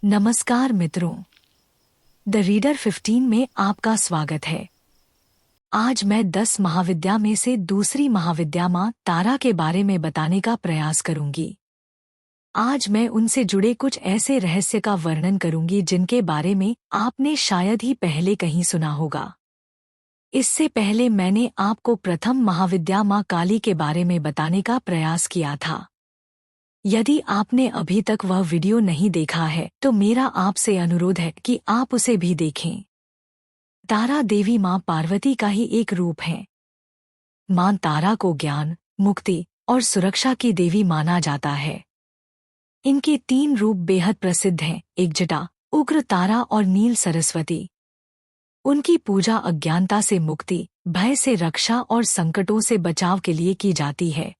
नमस्कार मित्रों, the reader 15 में आपका स्वागत है। आज मैं 10 महाविद्या में से दूसरी महाविद्या मां तारा के बारे में बताने का प्रयास करूंगी। आज मैं उनसे जुड़े कुछ ऐसे रहस्य का वर्णन करूंगी जिनके बारे में आपने शायद ही पहले कहीं सुना होगा। इससे पहले मैंने आपको प्रथम महाविद्या मां काली के बारे में बताने का प्रयास किया था। यदि आपने अभी तक वह वीडियो नहीं देखा है तो मेरा आपसे अनुरोध है कि आप उसे भी देखें। तारा देवी मां पार्वती का ही एक रूप है। मां तारा को ज्ञान, मुक्ति और सुरक्षा की देवी माना जाता है। इनके 3 रूप बेहद प्रसिद्ध हैं, एक जटा, उग्र तारा और नील सरस्वती। उनकी पूजा अज्ञानता से मुक्ति, भय से रक्षा और संकटों से बचाव के लिए की जाती है।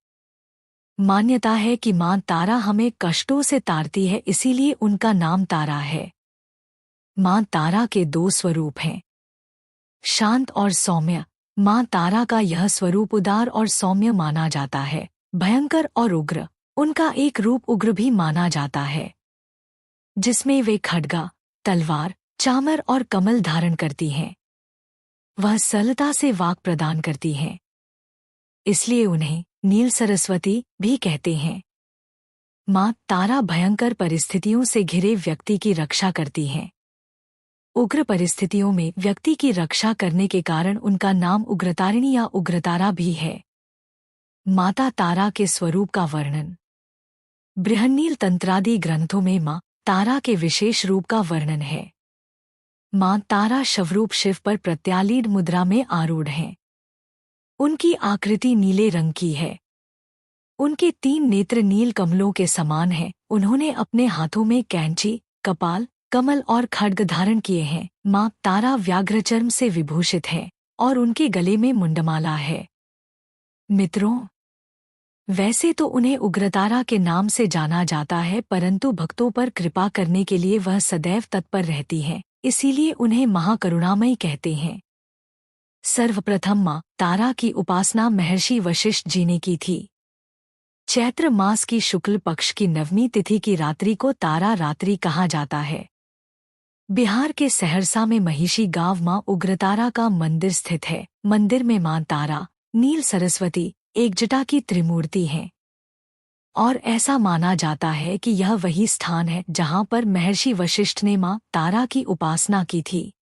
मान्यता है कि मां तारा हमें कष्टों से तारती है, इसीलिए उनका नाम तारा है। मां तारा के 2 स्वरूप हैं, शांत और सौम्य। मां तारा का यह स्वरूप उदार और सौम्य माना जाता है। भयंकर और उग्र, उनका एक रूप उग्र भी माना जाता है, जिसमें वे खड्गा, तलवार, चामर और कमल धारण करती हैं। वह सरलता से वाक प्रदान करती हैं, इसलिए उन्हें नील सरस्वती भी कहते हैं। मां तारा भयंकर परिस्थितियों से घिरे व्यक्ति की रक्षा करती हैं। उग्र परिस्थितियों में व्यक्ति की रक्षा करने के कारण उनका नाम उग्रतारिणी या उग्रतारा भी है। माता तारा के स्वरूप का वर्णन। बृहन्नील तंत्रादि ग्रंथों में मां तारा के विशेष रूप का वर्णन है। मां तारा शवरूप शिव पर प्रत्यालीड मुद्रा में आरूढ़ हैं। उनकी आकृति नीले रंग की है। उनके 3 नेत्र नील कमलों के समान हैं। उन्होंने अपने हाथों में कैंची, कपाल, कमल और खड्ग धारण किए हैं। मां तारा व्याघ्रचर्म से विभूषित है और उनके गले में मुंडमाला है। मित्रों, वैसे तो उन्हें उग्रतारा के नाम से जाना जाता है, परंतु भक्तों पर कृपा करने के लिए वह सदैव तत्पर रहती हैं, इसीलिए उन्हें महाकरुणामयी कहते हैं। सर्वप्रथम मां तारा की उपासना महर्षि वशिष्ठ जी ने की थी। चैत्र मास की शुक्ल पक्ष की 9वीं तिथि की रात्रि को तारा रात्रि कहा जाता है। बिहार के सहरसा में महिषी गांव मां उग्रतारा का मंदिर स्थित है। मंदिर में मां तारा, नील सरस्वती, एक जटा की त्रिमूर्ति हैं और ऐसा माना जाता है कि यह वही स्थान है जहां पर महर्षि वशिष्ठ ने मां तारा की उपासना की थी।